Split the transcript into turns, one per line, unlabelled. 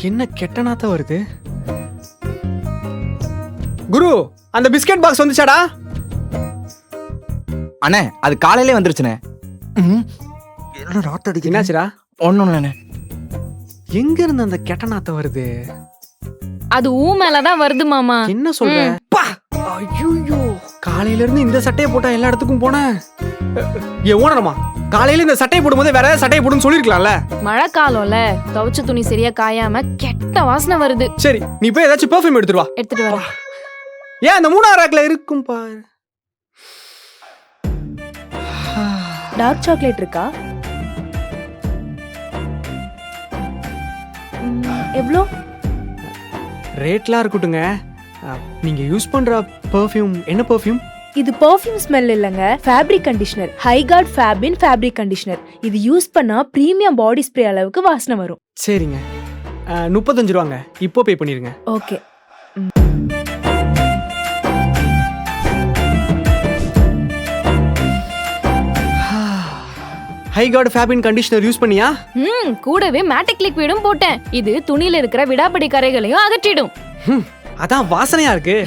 என்ன கெட்ட நாத்தம் வருது? குரு, அந்த பிஸ்கட் பாக்ஸ் வந்துச்சாடா?
அண்ணே அது காலையிலே வந்துருச்சுண்ணே.
என்னாச்சுடா?
ஒன்றும் இல்லைண்ணே.
எங்க இருந்து அந்த கெட்ட நாத்தம் வருது?
அது ஊ மேலதான் வருது மாமா.
என்ன சொல்ற? ஐயோ, காலையில இருந்து இந்த சட்டையை போட்டா எல்லா இடத்துக்கும் போனேன். ஏ ஓனரமா, காலையில இந்த சட்டையை போடும்போது வேற ஏதாவது சட்டையை போடுன்னு சொல்லிருக்கலாம்ல.
மழை காலம்ல, துவைச்ச துணி சரியா காயாம கெட்ட வாசனை வருது.
சரி, நீ போய் ஏதாச்சும் பெர்ஃப்யூம் எடுத்துட்டு வா.
எடுத்துட்டு வர.
ஏன் அந்த 3ஆவது ரேக்ல இருக்கும் பாரு.
டார்க் சாக்லேட் இருக்கா? எவ்வளோ?
ரேட்லாம் இருக்கட்டுங்க. நீங்க யூஸ் பண்ற பெர்ஃப்யூம் என்ன பெர்ஃப்யூம்?
இது பெர்ஃப்யூம் ஸ்மெல் இல்லைங்க, ஃபேப்ரிக் கண்டிஷனர். ஹைகார்ட் ஃபேபின் ஃபேப்ரிக் கண்டிஷனர். இது யூஸ் பண்ணா பிரீமியம் பாடி ஸ்ப்ரே அளவுக்கு வாசனை வரும்.
சரிங்க, 35 ரூபாங்க. இப்போ பே பண்ணிருங்க.
ஓகே.
ஹைகார்ட் ஃபேபின் கண்டிஷனர் யூஸ் பண்ணியா?
கூடவே மேட்டிக் லிக்விடும் போட்டேன். இது துணியில இருக்கிற விடாப்படி கரைகளையும் அகற்றிடும்.
அதான் வாசனையா இருக்கு.